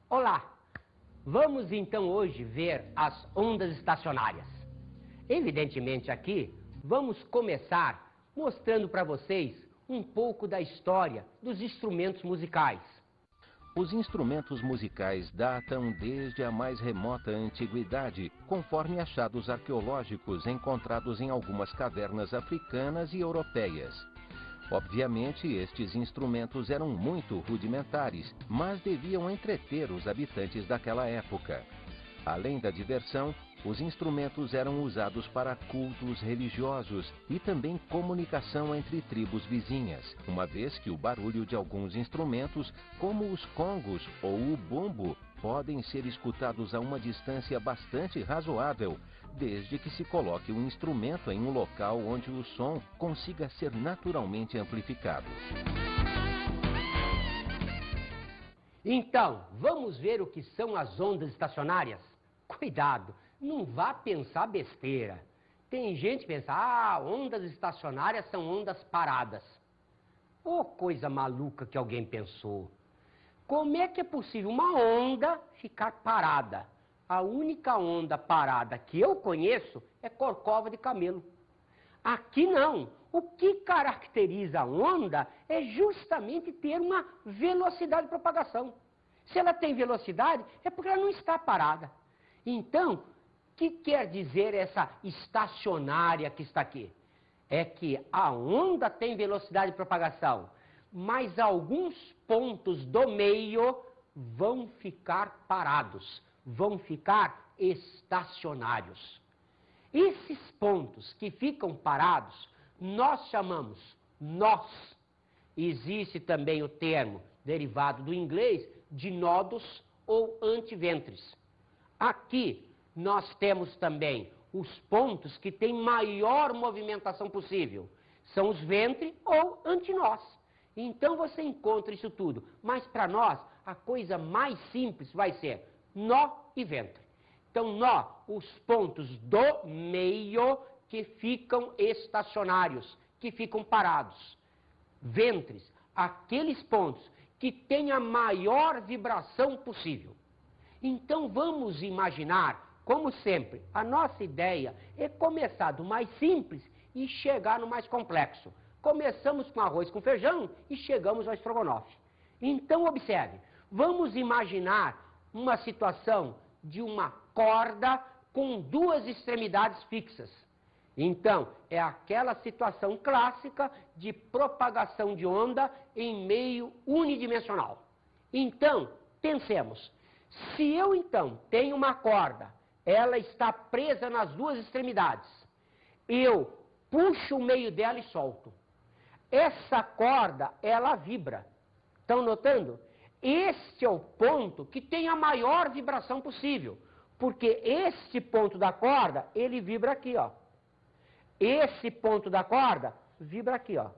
Olá! Vamos então hoje ver as ondas estacionárias. Evidentemente aqui vamos começar mostrando para vocês um pouco da história dos instrumentos musicais. Os instrumentos musicais datam desde a mais remota antiguidade, conforme achados arqueológicos encontrados em algumas cavernas africanas e europeias. Obviamente, estes instrumentos eram muito rudimentares, mas deviam entreter os habitantes daquela época. Além da diversão, os instrumentos eram usados para cultos religiosos e também comunicação entre tribos vizinhas, uma vez que o barulho de alguns instrumentos, como os congos ou o bumbo, podem ser escutados a uma distância bastante razoável, desde que se coloque o instrumento em um local onde o som consiga ser naturalmente amplificado. Então, vamos ver o que são as ondas estacionárias? Cuidado, não vá pensar besteira. Tem gente que pensa, ondas estacionárias são ondas paradas. Ô, coisa maluca que alguém pensou. Como é que é possível uma onda ficar parada? A única onda parada que eu conheço é corcova de camelo. Aqui não. O que caracteriza a onda é justamente ter uma velocidade de propagação. Se ela tem velocidade, é porque ela não está parada. Então, o que quer dizer essa estacionária que está aqui? É que a onda tem velocidade de propagação, mas alguns pontos do meio vão ficar parados, vão ficar estacionários. Esses pontos que ficam parados, nós chamamos nós. Existe também o termo, derivado do inglês, de nodos ou antiventres. Aqui nós temos também os pontos que têm maior movimentação possível. São os ventre ou antinós. Então você encontra isso tudo. Mas para nós, a coisa mais simples vai ser nó e ventre. Então, nó, os pontos do meio que ficam estacionários, que ficam parados. Ventres, aqueles pontos que têm a maior vibração possível. Então vamos imaginar, como sempre, a nossa ideia é começar do mais simples e chegar no mais complexo. Começamos com arroz com feijão e chegamos ao estrogonofe. Então observe, vamos imaginar uma situação de uma corda com duas extremidades fixas. Então, é aquela situação clássica de propagação de onda em meio unidimensional. Então, pensemos, se eu então tenho uma corda, ela está presa nas duas extremidades, eu puxo o meio dela e solto. Essa corda, ela vibra. Estão notando? Este é o ponto que tem a maior vibração possível, porque este ponto da corda, ele vibra aqui, ó. Esse ponto da corda vibra aqui, ó.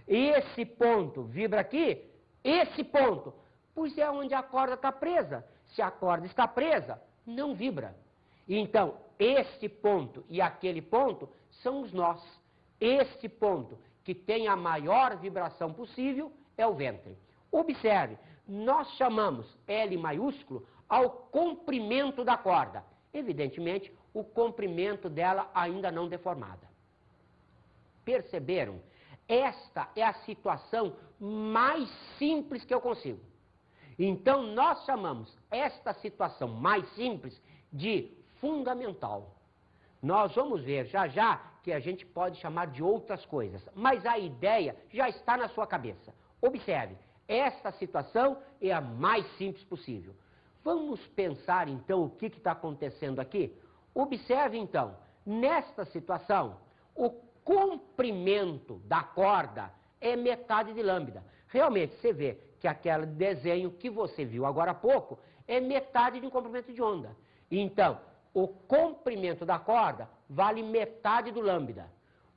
Esse ponto vibra aqui, esse ponto, pois é onde a corda está presa. Se a corda está presa, não vibra. Então, este ponto e aquele ponto são os nós. Este ponto que tem a maior vibração possível é o ventre. Observe, nós chamamos L maiúsculo ao comprimento da corda. Evidentemente, o comprimento dela ainda não deformada. Perceberam? Esta é a situação mais simples que eu consigo. Então, nós chamamos esta situação mais simples de fundamental. Nós vamos ver já já que a gente pode chamar de outras coisas, mas a ideia já está na sua cabeça. Observe, esta situação é a mais simples possível. Vamos pensar então o que está acontecendo aqui? Observe então, nesta situação, o comprimento da corda é metade de lambda. Realmente, você vê que aquele desenho que você viu agora há pouco é metade de um comprimento de onda. Então, o comprimento da corda vale metade do lambda.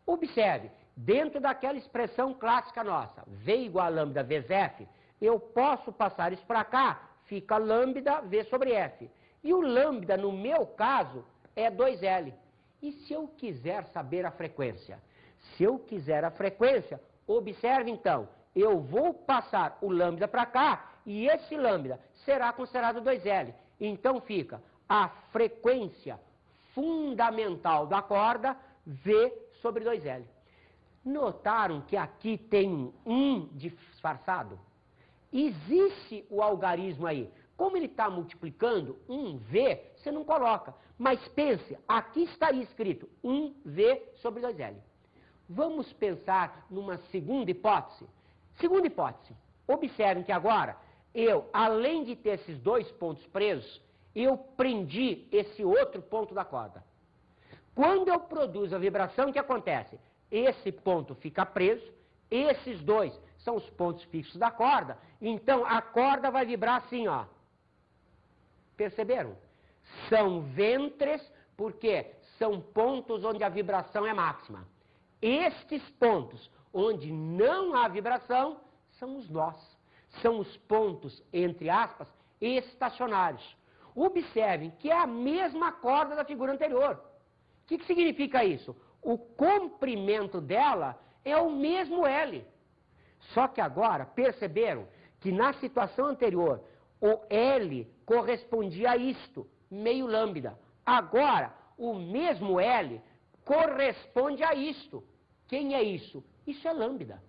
Observe, dentro daquela expressão clássica nossa, V igual a lambda vezes F, eu posso passar isso para cá, fica lambda V sobre F. E o lambda, no meu caso, é 2L. E se eu quiser saber a frequência? Se eu quiser a frequência, observe então, eu vou passar o lambda para cá e esse lambda será considerado 2L. Então fica a frequência fundamental da corda V sobre 2L. Notaram que aqui tem um disfarçado? Existe o algarismo aí. Como ele está multiplicando 1V, você não coloca. Mas pense, aqui estaria escrito 1V sobre 2L. Vamos pensar numa segunda hipótese. Segunda hipótese. Observem que agora, eu, além de ter esses dois pontos presos, eu prendi esse outro ponto da corda. Quando eu produzo a vibração, o que acontece? Esse ponto fica preso, esses dois são os pontos fixos da corda, então a corda vai vibrar assim, ó. Perceberam? São ventres, porque são pontos onde a vibração é máxima. Estes pontos onde não há vibração são os nós. São os pontos, entre aspas, estacionários. Observem que é a mesma corda da figura anterior. O que significa isso? O comprimento dela é o mesmo L. Só que agora, perceberam que na situação anterior, o L correspondia a isto, meio lambda. Agora, o mesmo L corresponde a isto. Quem é isso? Isso é lambda.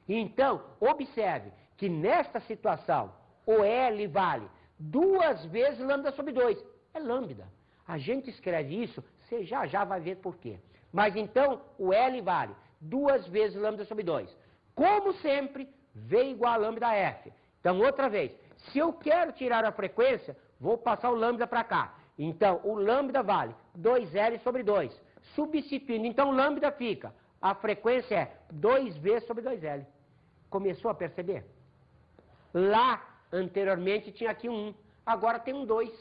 Então, observe que nesta situação, o L vale 2 vezes lambda sobre 2. É lambda. A gente escreve isso, você já vai ver por quê. Mas então, o L vale 2 vezes lambda sobre 2. Como sempre, V igual a lambda F. Então, outra vez, se eu quero tirar a frequência, vou passar o lambda para cá. Então, o lambda vale 2L sobre 2. Substituindo, então, o lambda fica. A frequência é 2V sobre 2L. Começou a perceber? Lá, anteriormente, tinha aqui um 1. Agora tem um 2.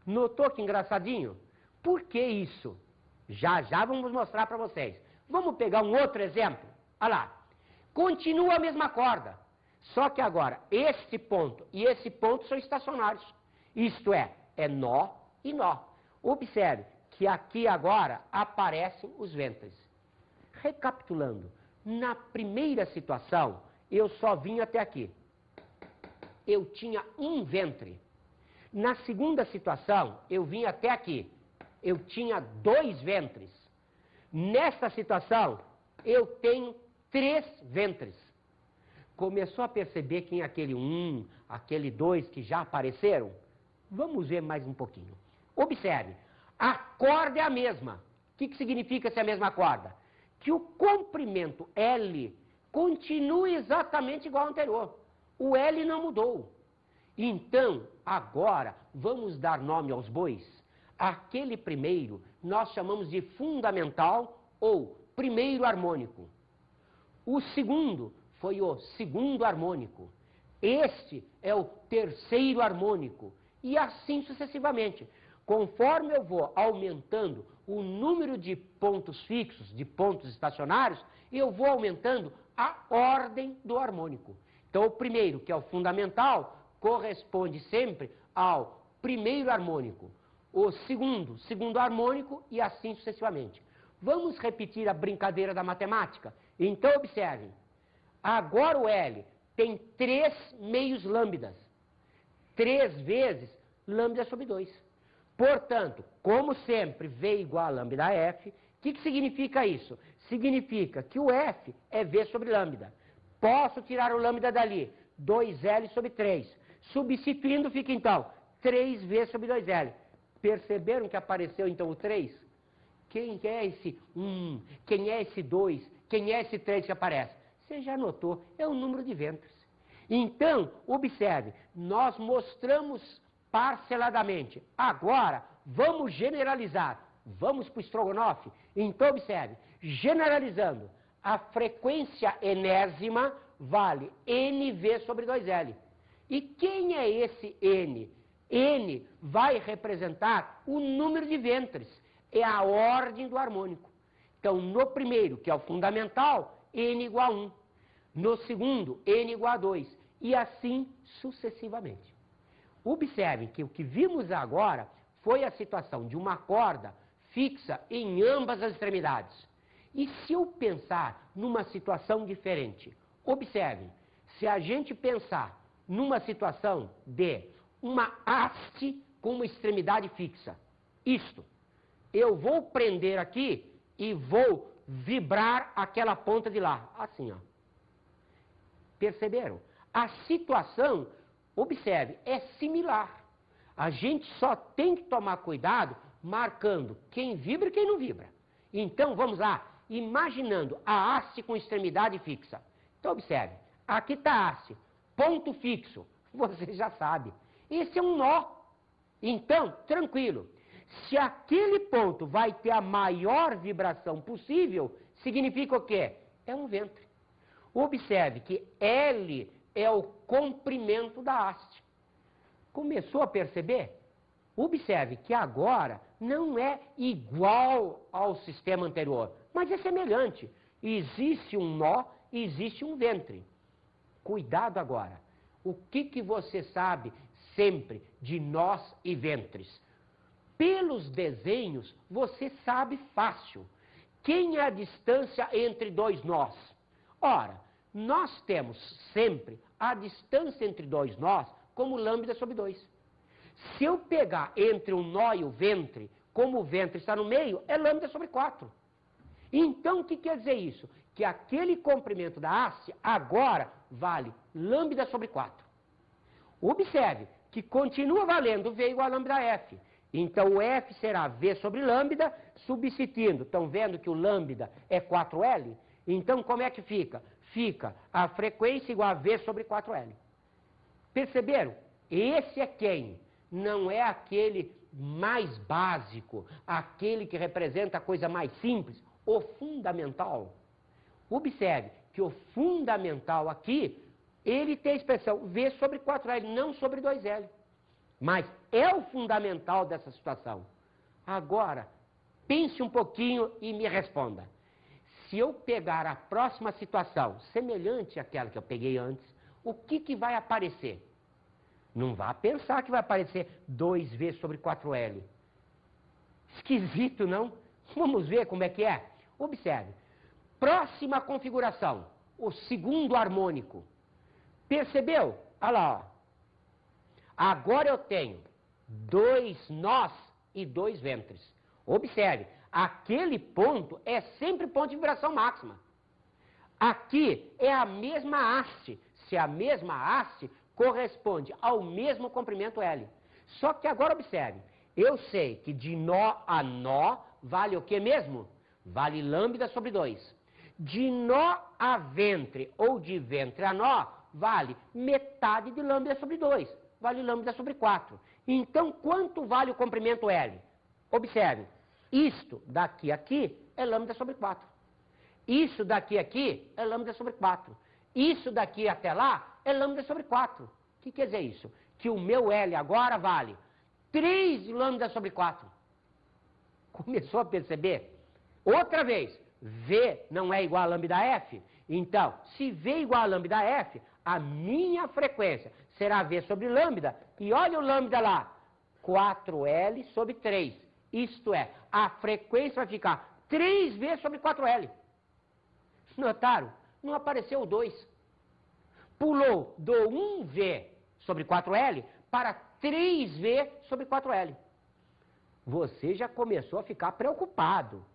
Notou que engraçadinho? Por que isso? Já vamos mostrar para vocês. Vamos pegar um outro exemplo? Olha lá. Continua a mesma corda. Só que agora, este ponto e esse ponto são estacionários. Isto é nó e nó. Observe que aqui agora aparecem os ventres. Recapitulando, na primeira situação, eu só vim até aqui. Eu tinha um ventre. Na segunda situação, eu vim até aqui. Eu tinha 2 ventres. Nesta situação, eu tenho 3 ventres. Começou a perceber quem é aquele 1, aquele 2 que já apareceram? Vamos ver mais um pouquinho. Observe, a corda é a mesma. O que significa ser a mesma corda? Que o comprimento L continua exatamente igual ao anterior. O L não mudou. Então, agora, vamos dar nome aos bois. Aquele primeiro nós chamamos de fundamental ou primeiro harmônico. O segundo foi o segundo harmônico. Este é o terceiro harmônico. E assim sucessivamente. Conforme eu vou aumentando o número de pontos fixos, de pontos estacionários, eu vou aumentando a ordem do harmônico. Então, o primeiro, que é o fundamental, corresponde sempre ao primeiro harmônico. O segundo, segundo harmônico e assim sucessivamente. Vamos repetir a brincadeira da matemática? Então, observem. Agora o L tem 3 meios lambdas. 3 vezes lambda sobre 2. Portanto, como sempre, V igual a lambda F. O que significa isso? Significa que o F é V sobre lambda. Posso tirar o lambda dali, 2L sobre 3. Substituindo fica então 3V sobre 2L. Perceberam que apareceu então o 3? Quem é esse 1? Quem é esse 2? Quem é esse 3 que aparece? Você já notou, é o número de ventres. Então, observe, nós mostramos parceladamente. Agora, vamos generalizar. Vamos para o estrogonofe? Então, observe, generalizando, a frequência enésima vale NV sobre 2L. E quem é esse N? N vai representar o número de ventres. É a ordem do harmônico. Então, no primeiro, que é o fundamental, N igual a 1. No segundo, N igual a 2. E assim sucessivamente. Observem que o que vimos agora foi a situação de uma corda fixa em ambas as extremidades. E se eu pensar numa situação diferente? Observem, se a gente pensar numa situação de uma haste com uma extremidade fixa. Isto. Eu vou prender aqui e vou vibrar aquela ponta de lá. Assim, ó. Perceberam? A situação, observe, é similar. A gente só tem que tomar cuidado marcando quem vibra e quem não vibra. Então, vamos lá, imaginando a haste com extremidade fixa. Então, observe, aqui está a haste, ponto fixo, você já sabe. Esse é um nó. Então, tranquilo. Se aquele ponto vai ter a maior vibração possível, significa o quê? É um ventre. Observe que L é o comprimento da haste. Começou a perceber? Observe que agora não é igual ao sistema anterior, mas é semelhante. Existe um nó e existe um ventre. Cuidado agora. O que você sabe sempre de nós e ventres? Pelos desenhos, você sabe fácil. Quem é a distância entre dois nós? Ora, nós temos sempre a distância entre dois nós como lambda sobre 2. Se eu pegar entre o nó e o ventre, como o ventre está no meio, é lambda sobre 4. Então, o que quer dizer isso? Que aquele comprimento da haste agora vale lambda sobre 4. Observe que continua valendo V igual a lambda F. Então, o F será V sobre lambda, substituindo. Estão vendo que o lambda é 4L? Então, como é que fica? Fica a frequência igual a V sobre 4L. Perceberam? Esse é quem? Não é aquele mais básico, aquele que representa a coisa mais simples, o fundamental. Observe que o fundamental aqui, ele tem a expressão V sobre 4L, não sobre 2L. Mas é o fundamental dessa situação. Agora, pense um pouquinho e me responda. Se eu pegar a próxima situação, semelhante àquela que eu peguei antes, o que vai aparecer? Não vá pensar que vai aparecer 2V sobre 4L. Esquisito, não? Vamos ver como é que é? Observe. Próxima configuração, o segundo harmônico. Percebeu? Olha lá, ó. Agora eu tenho 2 nós e 2 ventres. Observe, aquele ponto é sempre ponto de vibração máxima. Aqui é a mesma haste. Se a mesma haste corresponde ao mesmo comprimento L. Só que agora observe, eu sei que de nó a nó vale o que mesmo? Vale lambda sobre 2. De nó a ventre ou de ventre a nó vale metade de lambda sobre 2. Vale lambda sobre 4. Então, quanto vale o comprimento L? Observe, isto daqui a aqui é lambda sobre 4. Isso daqui a aqui é lambda sobre 4. Isso daqui até lá é lambda sobre 4. O que quer dizer isso? Que o meu L agora vale 3 lambda sobre 4. Começou a perceber? Outra vez, V não é igual a lambda F? Então, se V é igual a lambda F, a minha frequência será V sobre lambda, e olha o lambda lá, 4L sobre 3. Isto é, a frequência vai ficar 3V sobre 4L. Notaram? Não apareceu o 2. Pulou do 1V sobre 4L para 3V sobre 4L. Você já começou a ficar preocupado.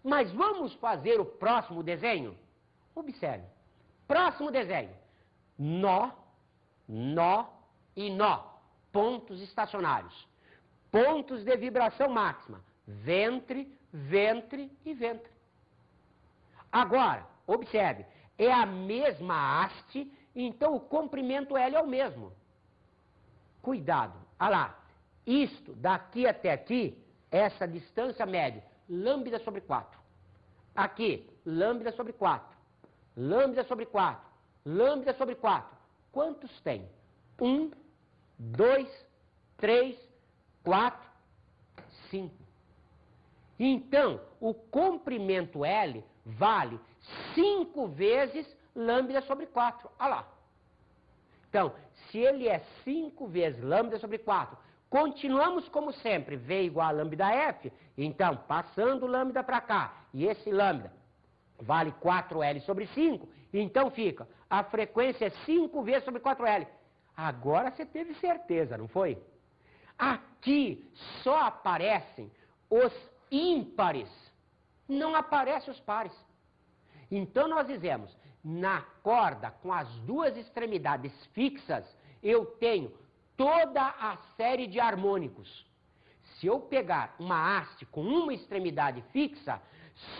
Mas vamos fazer o próximo desenho? Observe. Próximo desenho. Nó, nó e nó. Pontos estacionários. Pontos de vibração máxima. Ventre, ventre e ventre. Agora, observe. É a mesma haste, então o comprimento L é o mesmo. Cuidado. Olha lá. Isto, daqui até aqui, essa distância mede lambda sobre 4. Aqui, lambda sobre 4. Lambda sobre 4. Lambda sobre 4. Quantos tem? 1, 2, 3, 4, 5. Então, o comprimento L vale 5 vezes lambda sobre 4. Olha lá. Então, se ele é 5 vezes lambda sobre 4, continuamos como sempre, V igual a lambda F, então, passando lambda para cá, e esse lambda vale 4L sobre 5, então fica, a frequência é 5 vezes sobre 4L. Agora você teve certeza, não foi? Aqui só aparecem os ímpares, não aparecem os pares. Então nós dizemos, na corda com as duas extremidades fixas, eu tenho toda a série de harmônicos. Se eu pegar uma haste com uma extremidade fixa,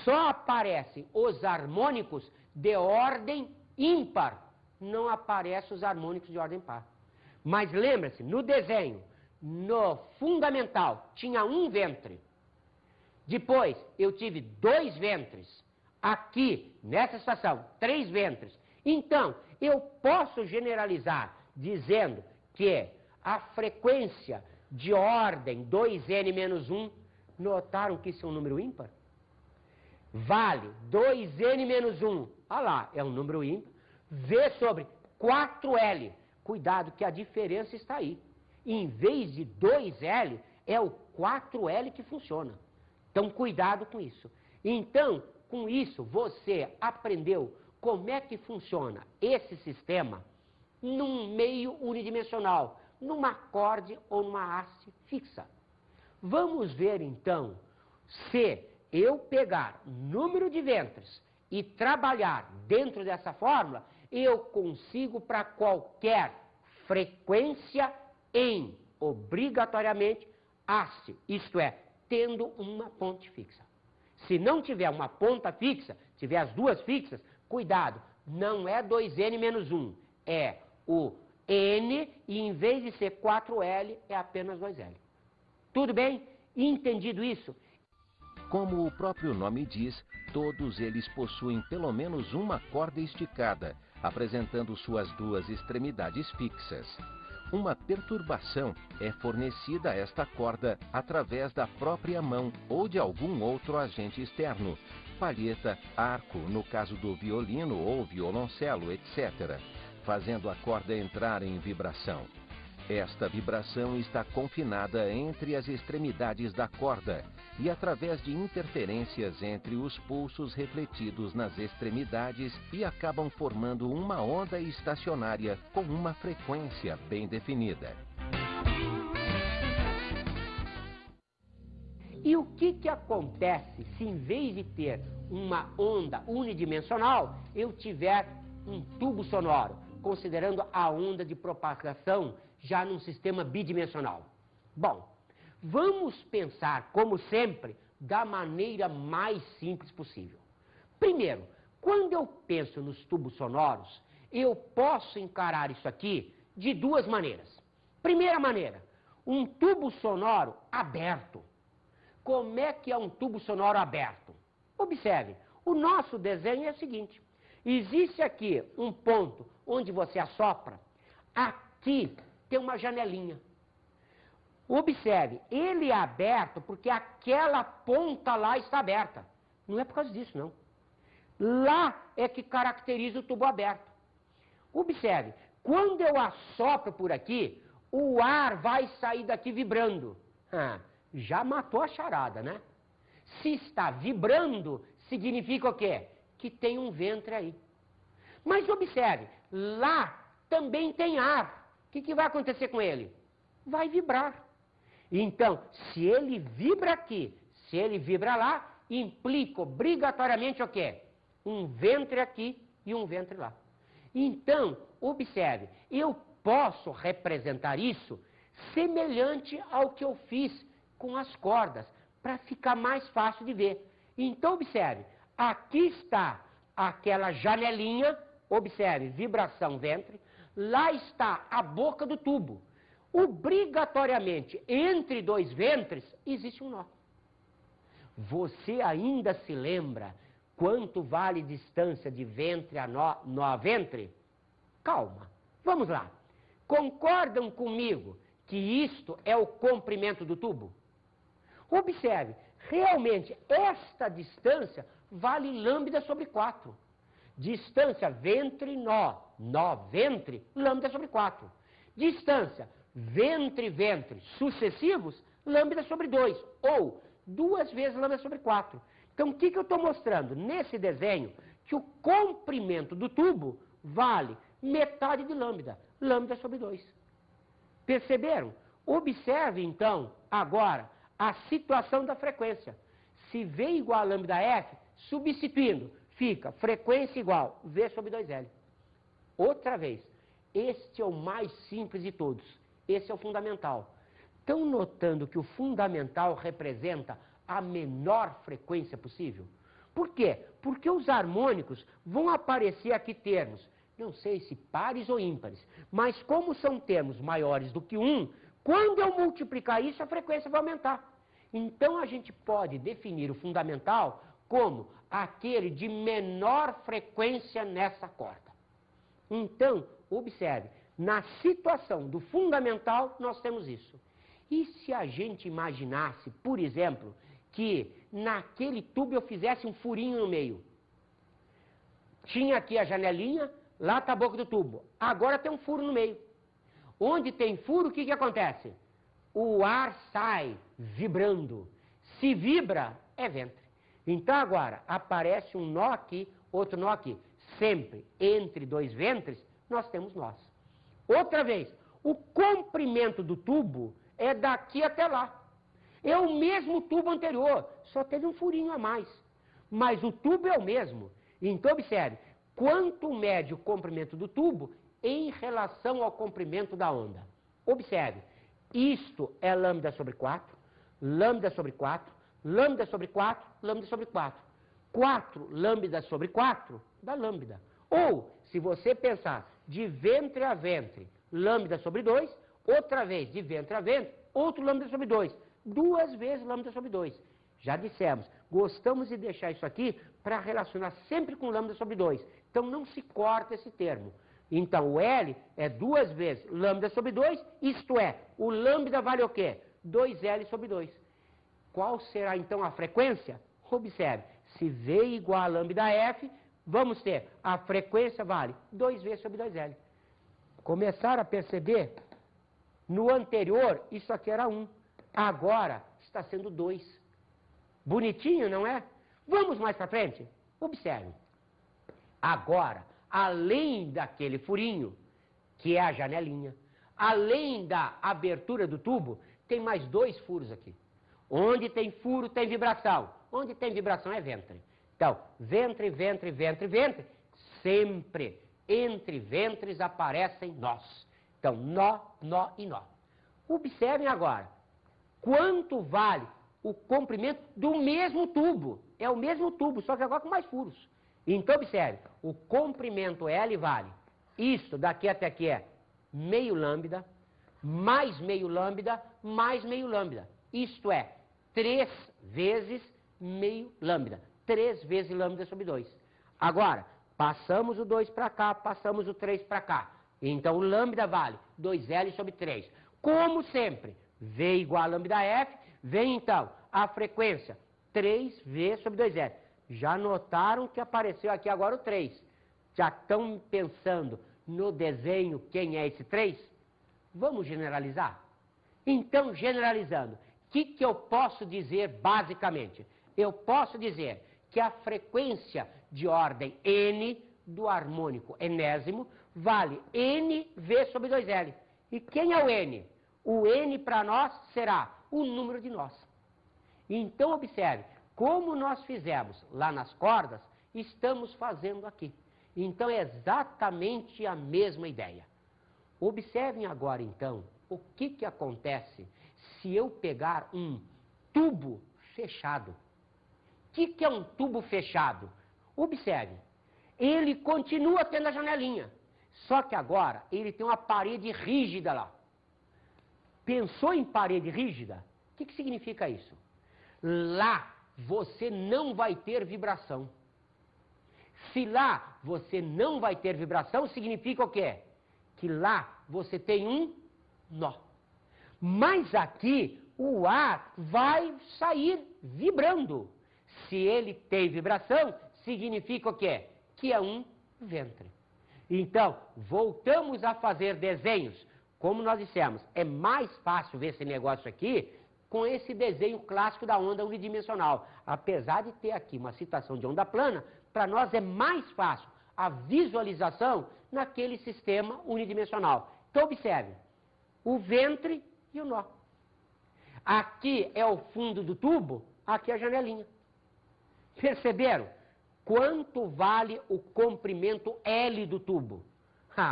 só aparecem os harmônicos de ordem ímpar, não aparecem os harmônicos de ordem par. Mas lembra-se, no desenho, no fundamental, tinha um ventre. Depois, eu tive 2 ventres. Aqui, nessa situação, 3 ventres. Então, eu posso generalizar dizendo que a frequência de ordem 2n menos 1, notaram que isso é um número ímpar? Vale 2n menos 1, olha lá, é um número ímpar, V sobre 4L. Cuidado que a diferença está aí. Em vez de 2L, é o 4L que funciona. Então, cuidado com isso. Então, com isso, você aprendeu como é que funciona esse sistema num meio unidimensional, numa acorde ou numa haste fixa. Vamos ver, então, se eu pegar número de ventres e trabalhar dentro dessa fórmula, eu consigo para qualquer frequência em, obrigatoriamente, haste, isto é, tendo uma ponte fixa. Se não tiver uma ponta fixa, tiver as duas fixas, cuidado, não é 2n menos 1, é o n e em vez de ser 4L, é apenas 2L. Tudo bem? Entendido isso? Como o próprio nome diz, todos eles possuem pelo menos uma corda esticada, apresentando suas duas extremidades fixas. Uma perturbação é fornecida a esta corda através da própria mão ou de algum outro agente externo, palheta, arco, no caso do violino ou violoncelo, etc., fazendo a corda entrar em vibração. Esta vibração está confinada entre as extremidades da corda e através de interferências entre os pulsos refletidos nas extremidades e acabam formando uma onda estacionária com uma frequência bem definida. E o que acontece se em vez de ter uma onda unidimensional, eu tiver um tubo sonoro, considerando a onda de propagação já num sistema bidimensional? Bom, vamos pensar, como sempre, da maneira mais simples possível. Primeiro, quando eu penso nos tubos sonoros, eu posso encarar isso aqui de duas maneiras. Primeira maneira, um tubo sonoro aberto. Como é que é um tubo sonoro aberto? Observe, o nosso desenho é o seguinte. Existe aqui um ponto onde você assopra. Aqui tem uma janelinha. Observe, ele é aberto porque aquela ponta lá está aberta. Não é por causa disso, não. Lá é que caracteriza o tubo aberto. Observe, quando eu assopro por aqui, o ar vai sair daqui vibrando. Já matou a charada, né? Se está vibrando, significa o quê? Que tem um ventre aí. Mas observe, lá também tem ar. O que vai acontecer com ele? Vai vibrar. Então, se ele vibra aqui, se ele vibra lá, implica obrigatoriamente o quê? Um ventre aqui e um ventre lá. Então, observe, eu posso representar isso semelhante ao que eu fiz com as cordas, para ficar mais fácil de ver. Então, observe, aqui está aquela janelinha, observe, vibração ventre, lá está a boca do tubo. Obrigatoriamente, entre dois ventres, existe um nó. Você ainda se lembra quanto vale distância de ventre a nó a ventre? Calma, vamos lá. Concordam comigo que isto é o comprimento do tubo? Observe, realmente, esta distância vale lambda sobre 4. Distância ventre-nó, nó-ventre, lambda sobre 4. Distância ventre-ventre sucessivos, lambda sobre 2, ou 2 vezes lambda sobre 4. Então, o que eu estou mostrando? Nesse desenho, que o comprimento do tubo vale metade de lambda. lambda sobre 2. Perceberam? Observe, então, agora, a situação da frequência. Se V igual a lambda F, substituindo, fica frequência igual V sobre 2L. Outra vez, este é o mais simples de todos. Esse é o fundamental. Estão notando que o fundamental representa a menor frequência possível? Por quê? Porque os harmônicos vão aparecer aqui termos, não sei se pares ou ímpares, mas como são termos maiores do que 1, quando eu multiplicar isso, a frequência vai aumentar. Então a gente pode definir o fundamental como aquele de menor frequência nessa corda. Então, observe, na situação do fundamental, nós temos isso. E se a gente imaginasse, por exemplo, que naquele tubo eu fizesse um furinho no meio? Tinha aqui a janelinha, lá está a boca do tubo. Agora tem um furo no meio. Onde tem furo, o que acontece? O ar sai vibrando. Se vibra, é ventre. Então agora, aparece um nó aqui, outro nó aqui. Sempre entre dois ventres, nós temos nós. Outra vez, o comprimento do tubo é daqui até lá. É o mesmo tubo anterior, só teve um furinho a mais. Mas o tubo é o mesmo. Então observe, quanto mede o comprimento do tubo em relação ao comprimento da onda? Observe, isto é lambda sobre 4, lambda sobre 4, lambda sobre 4, lambda sobre 4. 4 lambda sobre 4 dá lambda. Ou, se você pensar de ventre a ventre, lambda sobre 2, outra vez de ventre a ventre, outro lambda sobre 2. 2 vezes lambda sobre 2. Já dissemos, gostamos de deixar isso aqui para relacionar sempre com lambda sobre 2. Então não se corta esse termo. Então o L é 2 vezes lambda sobre 2, isto é, o lambda vale o quê? 2L sobre 2. Qual será então a frequência? Observe, se V igual a lambda F, vamos ter a frequência vale 2V sobre 2L. Começaram a perceber? No anterior, isso aqui era 1. Agora está sendo 2. Bonitinho, não é? Vamos mais para frente? Observe. Agora, além daquele furinho, que é a janelinha, além da abertura do tubo, tem mais 2 furos aqui. Onde tem furo, tem vibração. Onde tem vibração é ventre. Então, ventre, ventre, ventre, ventre, sempre entre ventres aparecem nós. Então, nó, nó e nó. Observem agora, quanto vale o comprimento do mesmo tubo. É o mesmo tubo, só que agora com mais furos. Então, observe, o comprimento L vale, isto daqui até aqui é meio lambda, mais meio lambda, mais meio lambda. Isto é, 3 vezes meio lambda. 3 vezes lambda sobre 2. Agora, passamos o 2 para cá, passamos o 3 para cá. Então, o lambda vale 2L sobre 3. Como sempre, V igual a lambda F, vem então a frequência 3V sobre 2L. Já notaram que apareceu aqui agora o 3? Já estão pensando no desenho quem é esse 3? Vamos generalizar? Então, generalizando, o que eu posso dizer basicamente? Eu posso dizer que a frequência de ordem N do harmônico enésimo vale NV sobre 2L. E quem é o N? O N para nós será o número de nós. Então observe, como nós fizemos lá nas cordas, estamos fazendo aqui. Então é exatamente a mesma ideia. Observem agora então o que acontece se eu pegar um tubo fechado. O que é um tubo fechado? Observe, ele continua tendo a janelinha, só que agora ele tem uma parede rígida lá. Pensou em parede rígida? O que significa isso? Lá você não vai ter vibração. Se lá você não vai ter vibração, significa o quê? Que lá você tem um nó. Mas aqui o ar vai sair vibrando. Se ele tem vibração, significa o quê? Que é um ventre. Então, voltamos a fazer desenhos. Como nós dissemos, é mais fácil ver esse negócio aqui com esse desenho clássico da onda unidimensional. Apesar de ter aqui uma situação de onda plana, para nós é mais fácil a visualização naquele sistema unidimensional. Então, observe, o ventre e o nó. Aqui é o fundo do tubo, aqui é a janelinha. Perceberam? Quanto vale o comprimento L do tubo?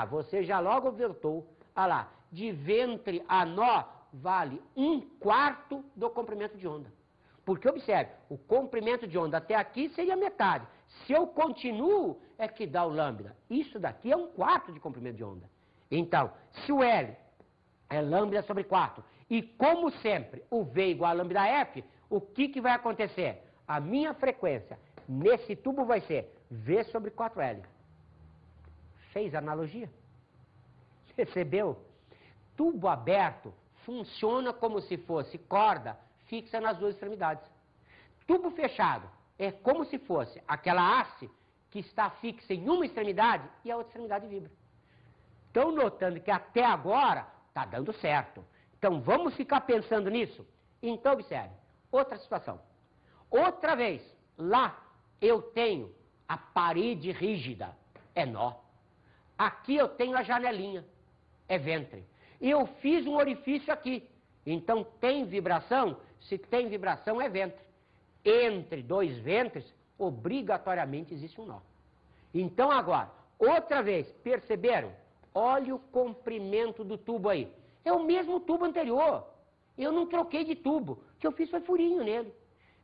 Você já logo voltou. Olha lá, de ventre a nó vale 1/4 do comprimento de onda. Porque, observe, o comprimento de onda até aqui seria metade. Se eu continuo, é que dá o lambda. Isso daqui é 1/4 de comprimento de onda. Então, se o L é lambda sobre 4, e como sempre o V igual a lambda F, o que vai acontecer? A minha frequência nesse tubo vai ser V sobre 4L. Fez analogia? Percebeu? Tubo aberto funciona como se fosse corda fixa nas duas extremidades. Tubo fechado é como se fosse aquela haste que está fixa em uma extremidade e a outra extremidade vibra. Estão notando que até agora está dando certo. Então vamos ficar pensando nisso? Então observe, outra situação. Outra vez, lá eu tenho a parede rígida, é nó. Aqui eu tenho a janelinha, é ventre. E eu fiz um orifício aqui. Então tem vibração? Se tem vibração, é ventre. Entre dois ventres, obrigatoriamente existe um nó. Então agora, outra vez, perceberam? Olha o comprimento do tubo aí. É o mesmo tubo anterior. Eu não troquei de tubo. O que eu fiz foi furinho nele.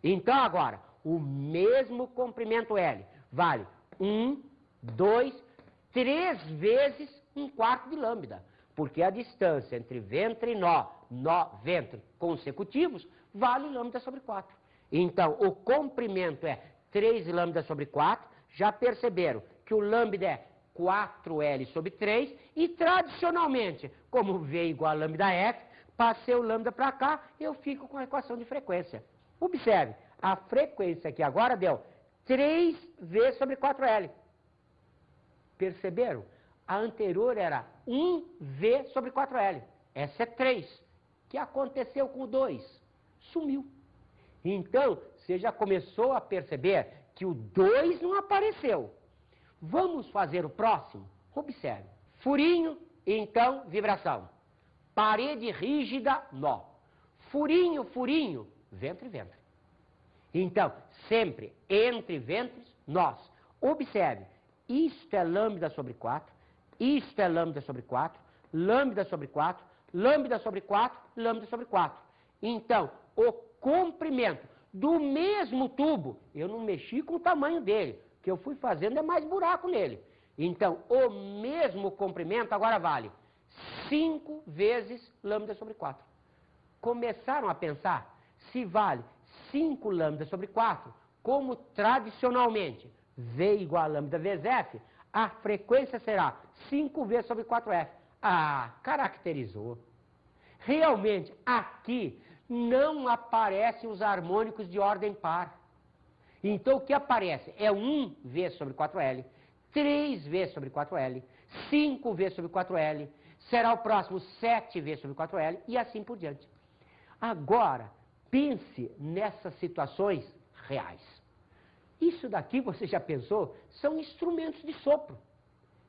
Então agora, o mesmo comprimento L vale 1, 2, 3 vezes 1/4 de lambda. Porque a distância entre ventre e nó, ventre consecutivos, vale lambda sobre 4. Então, o comprimento é 3 lambda sobre 4. Já perceberam que o lambda é 4L sobre 3. E, tradicionalmente, como V igual a lambda F, passei o lambda para cá, eu fico com a equação de frequência. Observe, a frequência aqui agora deu 3V sobre 4L. Perceberam? A anterior era 1V sobre 4L. Essa é 3. O que aconteceu com o 2? Sumiu. Então, você já começou a perceber que o 2 não apareceu. Vamos fazer o próximo? Observe. Furinho, então, vibração. Parede rígida, nó. Furinho, furinho, ventre, ventre. Então, sempre entre ventres, nós. Observe, isto é lambda sobre 4, isto é lambda sobre 4, lambda sobre 4, lambda sobre 4, lambda sobre 4. Então, o comprimento do mesmo tubo, eu não mexi com o tamanho dele, o que eu fui fazendo é mais buraco nele. Então, o mesmo comprimento agora vale 5 vezes lambda sobre 4. Começaram a pensar se vale 5 lambda sobre 4, como tradicionalmente V igual a lambda vezes F, a frequência será 5V sobre 4F. Caracterizou. Realmente, aqui não aparecem os harmônicos de ordem par. Então, o que aparece é 1V sobre 4L, 3V sobre 4L, 5V sobre 4L, será o próximo 7V sobre 4L e assim por diante. Agora, pense nessas situações reais. Isso daqui, você já pensou, são instrumentos de sopro.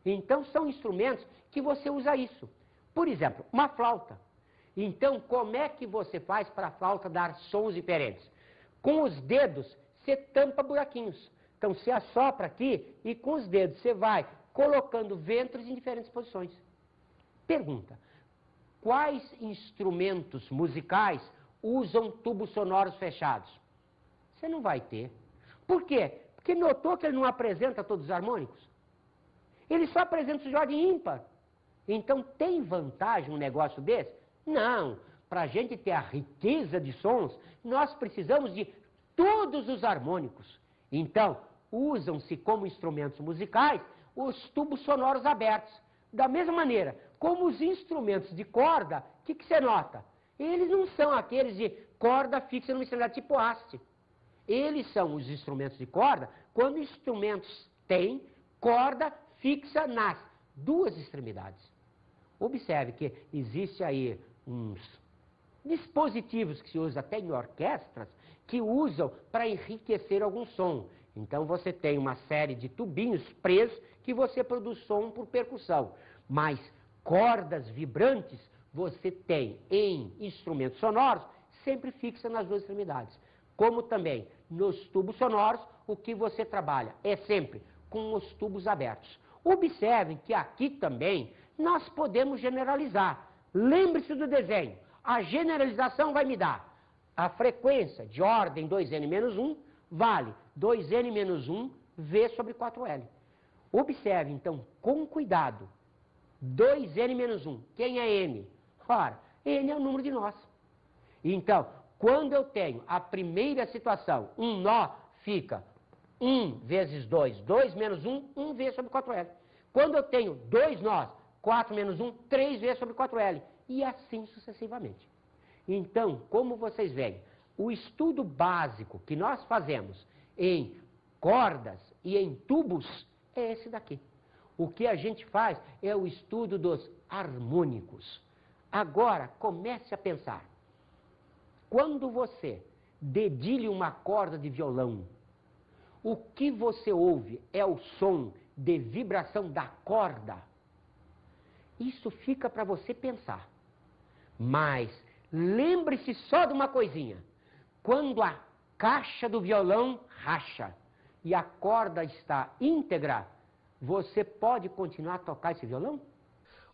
Então, são instrumentos que você usa isso. Por exemplo, uma flauta. Então, como é que você faz para a flauta dar sons diferentes? Com os dedos, você tampa buraquinhos. Então, você assopra aqui e com os dedos você vai colocando ventres em diferentes posições. Pergunta, quais instrumentos musicais usam tubos sonoros fechados? Você não vai ter. Por quê? Porque notou que ele não apresenta todos os harmônicos? Ele só apresenta os de ordem ímpar. Então, tem vantagem um negócio desse? Não. Para a gente ter a riqueza de sons, nós precisamos de todos os harmônicos. Então, usam-se como instrumentos musicais os tubos sonoros abertos. Da mesma maneira, como os instrumentos de corda, o que você nota? Eles não são aqueles de corda fixa numa extremidade tipo haste. Eles são os instrumentos de corda quando instrumentos têm corda fixa nas duas extremidades. Observe que existe aí uns dispositivos que se usam até em orquestras que usam para enriquecer algum som. Então você tem uma série de tubinhos presos que você produz som por percussão. Mas cordas vibrantes você tem em instrumentos sonoros sempre fixa nas duas extremidades. Como também nos tubos sonoros, o que você trabalha é sempre com os tubos abertos. Observem que aqui também nós podemos generalizar. Lembre-se do desenho. A generalização vai me dar a frequência de ordem 2n-1 vale 2n-1 V sobre 4L. Observe, então, com cuidado. 2n-1. Quem é n? Ora, n é o número de nós. Então, quando eu tenho a primeira situação, um nó fica 1 vezes 2, 2 menos 1, 1 V sobre 4L. Quando eu tenho dois nós, 4 menos 1, 3 V sobre 4L. E assim sucessivamente. Então, como vocês veem, o estudo básico que nós fazemos em cordas e em tubos é esse daqui. O que a gente faz é o estudo dos harmônicos. Agora, comece a pensar. Quando você dedilha uma corda de violão, o que você ouve é o som de vibração da corda. Isso fica para você pensar. Mas lembre-se só de uma coisinha. Quando a caixa do violão racha e a corda está íntegra, você pode continuar a tocar esse violão?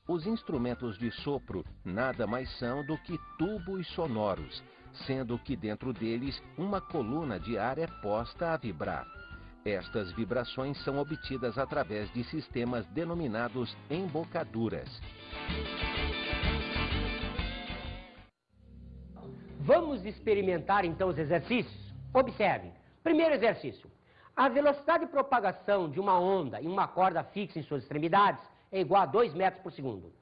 Os instrumentos de sopro nada mais são do que tubos sonoros, sendo que dentro deles uma coluna de ar é posta a vibrar. Estas vibrações são obtidas através de sistemas denominados embocaduras. Vamos experimentar então os exercícios? Observe. Primeiro exercício. A velocidade de propagação de uma onda em uma corda fixa em suas extremidades é igual a 2 metros por segundo.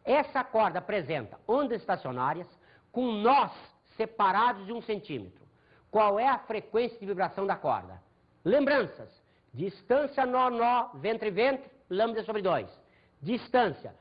Essa corda apresenta ondas estacionárias com nós separados de 1 centímetro. Qual é a frequência de vibração da corda? Lembranças. Distância nó, ventre, lambda sobre 2. Distância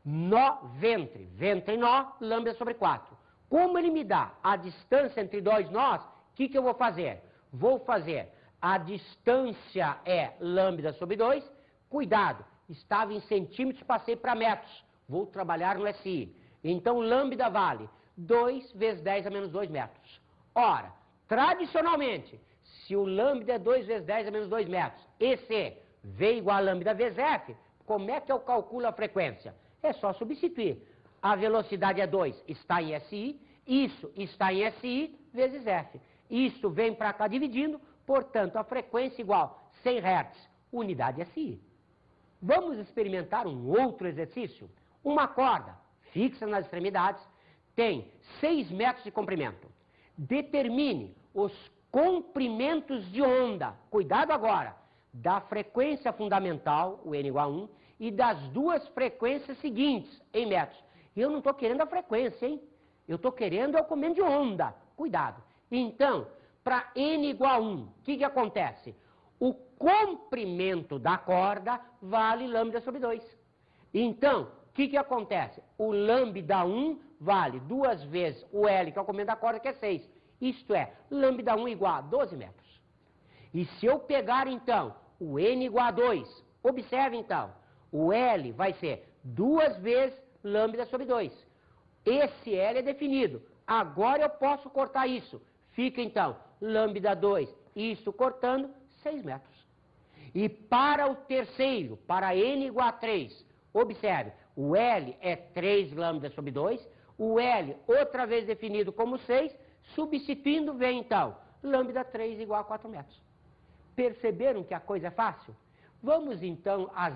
nó, ventre, nó, lambda sobre 4. Como ele me dá a distância entre dois nós, o que eu vou fazer? Vou fazer a distância é lambda sobre 2. Cuidado, estava em centímetros, passei para metros. Vou trabalhar no SI. Então, lambda vale 2 vezes 10 a menos 2 metros. Ora, tradicionalmente, se o lambda é 2 vezes 10 a menos 2 metros, e se V igual a lambda vezes F, como é que eu calculo a frequência? É só substituir. A velocidade é 2, está em SI, isso está em SI vezes F. Isso vem para cá dividindo, portanto, a frequência igual 100 Hz, unidade SI. Vamos experimentar um outro exercício? Uma corda fixa nas extremidades tem 6 metros de comprimento. Determine os comprimentos de onda, cuidado agora, da frequência fundamental, o N igual a 1, e das duas frequências seguintes, em metros. Eu não estou querendo a frequência, hein? Eu estou querendo é o comprimento de onda. Cuidado. Então, para N igual a 1, o que acontece? O comprimento da corda vale lambda sobre 2. Então, o que acontece? O lambda 1 vale 2 vezes o L, que é o comprimento da corda, que é 6. Isto é, lambda 1 igual a 12 metros. E se eu pegar, então, o N igual a 2, observe, então, o L vai ser 2 vezes lambda sobre 2. Esse L é definido. Agora eu posso cortar isso. Fica, então, lambda 2, isso cortando, 6 metros. E para o terceiro, para N igual a 3, observe, o L é 3 lambda sobre 2, o L, outra vez definido como 6, substituindo, vem, então, lambda 3 igual a 4 metros. Perceberam que a coisa é fácil? Vamos, então, às